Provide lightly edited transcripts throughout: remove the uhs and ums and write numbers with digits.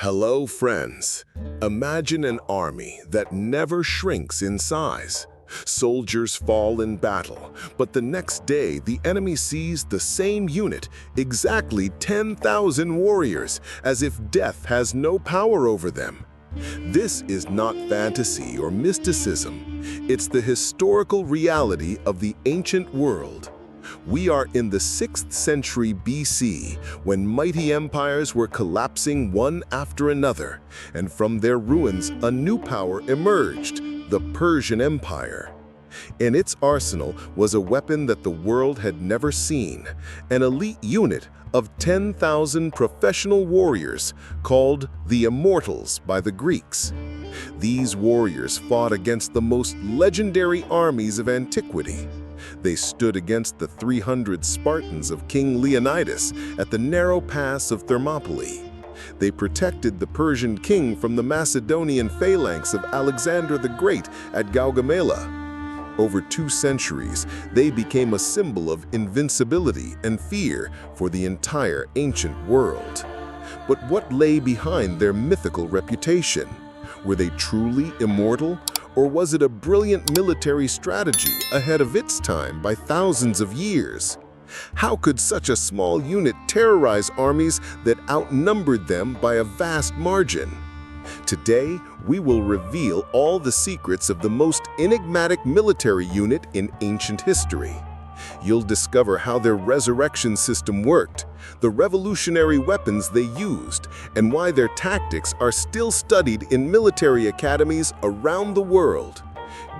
Hello, friends. Imagine an army that never shrinks in size. Soldiers fall in battle, but the next day the enemy sees the same unit, exactly 10,000 warriors, as if death has no power over them. This is not fantasy or mysticism. It's the historical reality of the ancient world. We are in the 6th century BC, when mighty empires were collapsing one after another, and from their ruins a new power emerged, the Persian Empire. In its arsenal was a weapon that the world had never seen, an elite unit of 10,000 professional warriors called the Immortals by the Greeks. These warriors fought against the most legendary armies of antiquity. They stood against the 300 Spartans of King Leonidas at the narrow pass of Thermopylae. They protected the Persian king from the Macedonian phalanx of Alexander the Great at Gaugamela. Over 2 centuries, they became a symbol of invincibility and fear for the entire ancient world. But what lay behind their mythical reputation? Were they truly immortal? Or was it a brilliant military strategy ahead of its time by thousands of years? How could such a small unit terrorize armies that outnumbered them by a vast margin? Today, we will reveal all the secrets of the most enigmatic military unit in ancient history. You'll discover how their resurrection system worked, the revolutionary weapons they used, and why their tactics are still studied in military academies around the world.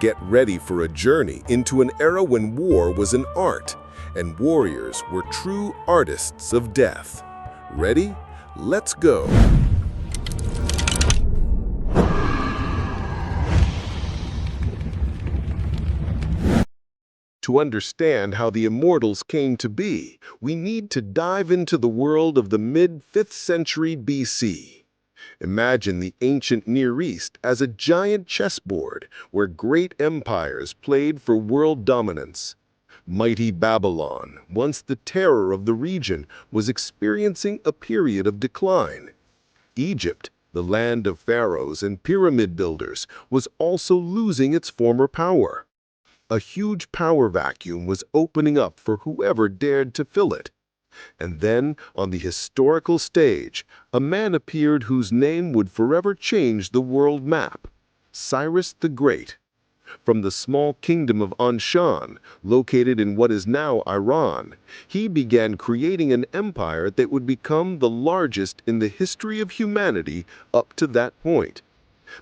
Get ready for a journey into an era when war was an art, and warriors were true artists of death. Ready? Let's go! To understand how the Immortals came to be, we need to dive into the world of the mid-5th century BC. Imagine the ancient Near East as a giant chessboard where great empires played for world dominance. Mighty Babylon, once the terror of the region, was experiencing a period of decline. Egypt, the land of pharaohs and pyramid builders, was also losing its former power. A huge power vacuum was opening up for whoever dared to fill it. And then, on the historical stage, a man appeared whose name would forever change the world map: Cyrus the Great. From the small kingdom of Anshan, located in what is now Iran, he began creating an empire that would become the largest in the history of humanity up to that point.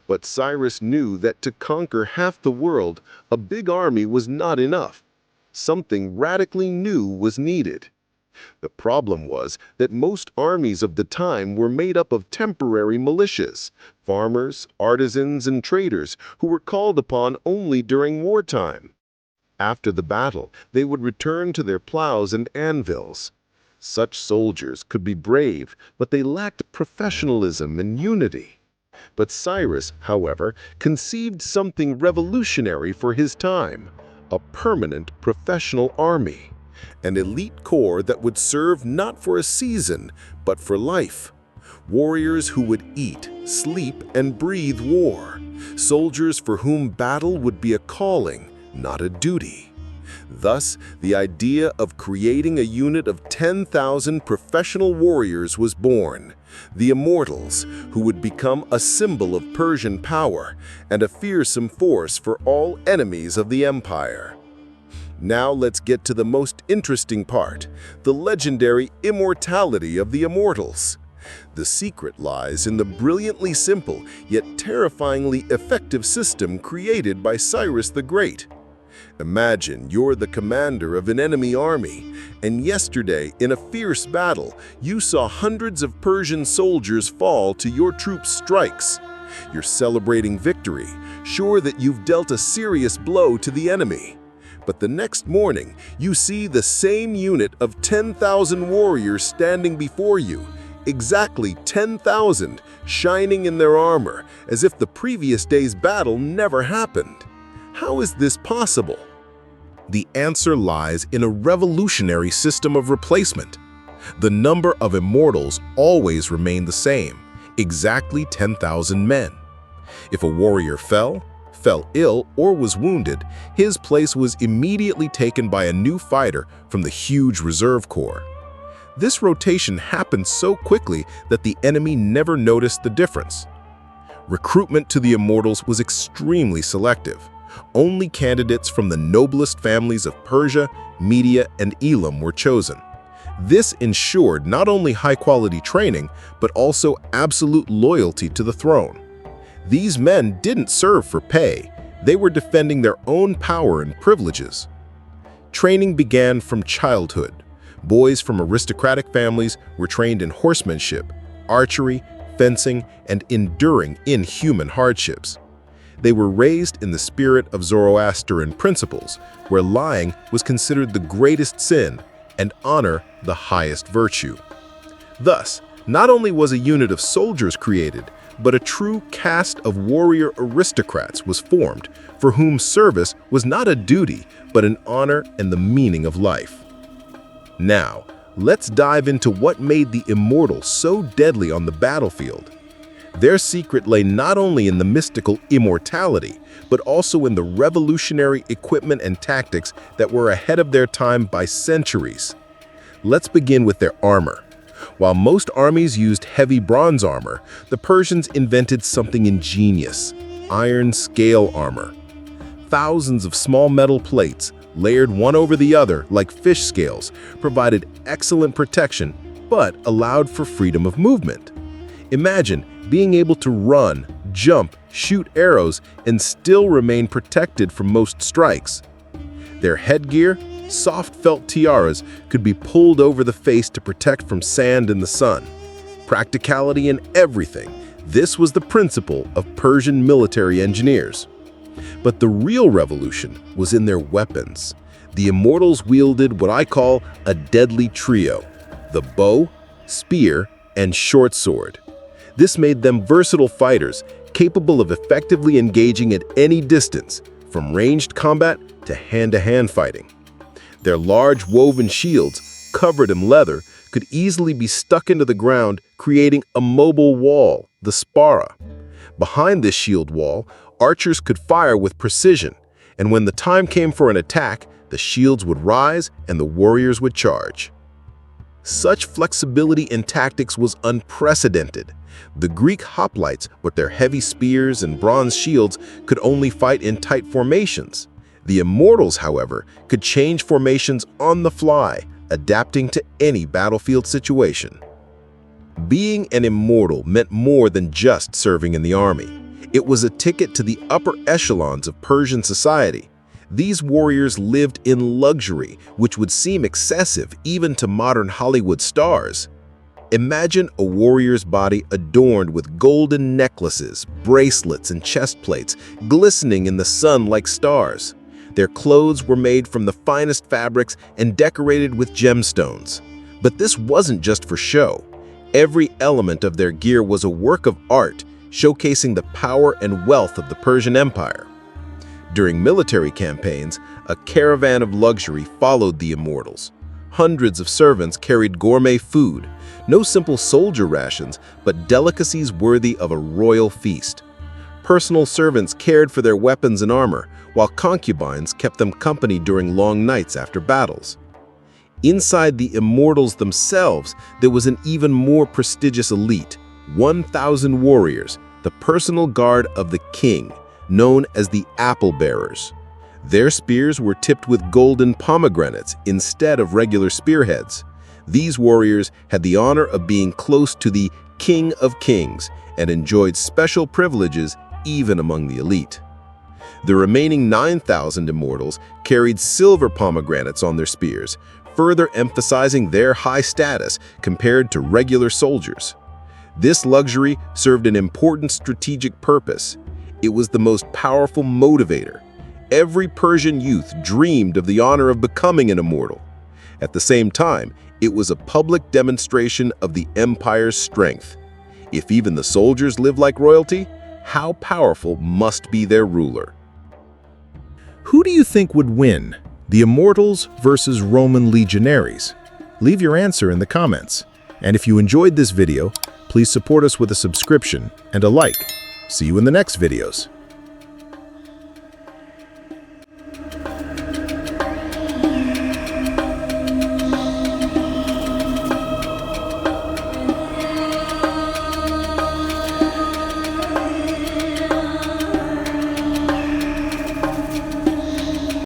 But Cyrus knew that to conquer half the world, a big army was not enough. Something radically new was needed. The problem was that most armies of the time were made up of temporary militias, farmers, artisans, and traders who were called upon only during wartime. After the battle, they would return to their plows and anvils. Such soldiers could be brave, but they lacked professionalism and unity. But Cyrus, however, conceived something revolutionary for his time: a permanent professional army. An elite corps that would serve not for a season, but for life. Warriors who would eat, sleep, and breathe war. Soldiers for whom battle would be a calling, not a duty. Thus, the idea of creating a unit of 10,000 professional warriors was born, the Immortals, who would become a symbol of Persian power and a fearsome force for all enemies of the empire. Now let's get to the most interesting part, the legendary immortality of the Immortals. The secret lies in the brilliantly simple yet terrifyingly effective system created by Cyrus the Great. Imagine you're the commander of an enemy army, and yesterday, in a fierce battle, you saw hundreds of Persian soldiers fall to your troops' strikes. You're celebrating victory, sure that you've dealt a serious blow to the enemy. But the next morning, you see the same unit of 10,000 warriors standing before you, exactly 10,000, shining in their armor, as if the previous day's battle never happened. How is this possible? The answer lies in a revolutionary system of replacement. The number of immortals always remained the same, exactly 10,000 men. If a warrior fell ill, or was wounded, his place was immediately taken by a new fighter from the huge reserve corps. This rotation happened so quickly that the enemy never noticed the difference. Recruitment to the Immortals was extremely selective. Only candidates from the noblest families of Persia, Media, and Elam were chosen. This ensured not only high-quality training, but also absolute loyalty to the throne. These men didn't serve for pay. They were defending their own power and privileges. Training began from childhood. Boys from aristocratic families were trained in horsemanship, archery, fencing, and enduring inhuman hardships. They were raised in the spirit of Zoroastrian principles, where lying was considered the greatest sin and honor the highest virtue. Thus, not only was a unit of soldiers created, but a true caste of warrior aristocrats was formed, for whom service was not a duty, but an honor and the meaning of life. Now, let's dive into what made the Immortals so deadly on the battlefield. Their secret lay not only in the mystical immortality, but also in the revolutionary equipment and tactics that were ahead of their time by centuries. Let's begin with their armor. While most armies used heavy bronze armor, the Persians invented something ingenious: iron scale armor. Thousands of small metal plates, layered one over the other like fish scales, provided excellent protection, but allowed for freedom of movement. Imagine being able to run, jump, shoot arrows, and still remain protected from most strikes. Their headgear, soft felt tiaras, could be pulled over the face to protect from sand and the sun. Practicality in everything. This was the principle of Persian military engineers. But the real revolution was in their weapons. The Immortals wielded what I call a deadly trio: the bow, spear, and short sword. This made them versatile fighters, capable of effectively engaging at any distance, from ranged combat to hand-to-hand fighting. Their large woven shields, covered in leather, could easily be stuck into the ground, creating a mobile wall, the spara. Behind this shield wall, archers could fire with precision, and when the time came for an attack, the shields would rise and the warriors would charge. Such flexibility in tactics was unprecedented. The Greek hoplites, with their heavy spears and bronze shields, could only fight in tight formations. The Immortals, however, could change formations on the fly, adapting to any battlefield situation. Being an Immortal meant more than just serving in the army. It was a ticket to the upper echelons of Persian society. These warriors lived in luxury, which would seem excessive even to modern Hollywood stars. Imagine a warrior's body adorned with golden necklaces, bracelets, and chest plates, glistening in the sun like stars. Their clothes were made from the finest fabrics and decorated with gemstones. But this wasn't just for show. Every element of their gear was a work of art, showcasing the power and wealth of the Persian Empire. During military campaigns, a caravan of luxury followed the Immortals. Hundreds of servants carried gourmet food, no simple soldier rations, but delicacies worthy of a royal feast. Personal servants cared for their weapons and armor, while concubines kept them company during long nights after battles. Inside the Immortals themselves, there was an even more prestigious elite: 1,000 warriors, the personal guard of the king, known as the Apple Bearers. Their spears were tipped with golden pomegranates instead of regular spearheads. These warriors had the honor of being close to the King of Kings and enjoyed special privileges even among the elite. The remaining 9,000 Immortals carried silver pomegranates on their spears, further emphasizing their high status compared to regular soldiers. This luxury served an important strategic purpose. It was the most powerful motivator. Every Persian youth dreamed of the honor of becoming an Immortal. At the same time, it was a public demonstration of the empire's strength. If even the soldiers lived like royalty, how powerful must be their ruler? Who do you think would win, the Immortals versus Roman legionaries? Leave your answer in the comments. And if you enjoyed this video, Please support us with a subscription and a like. See you in the next videos.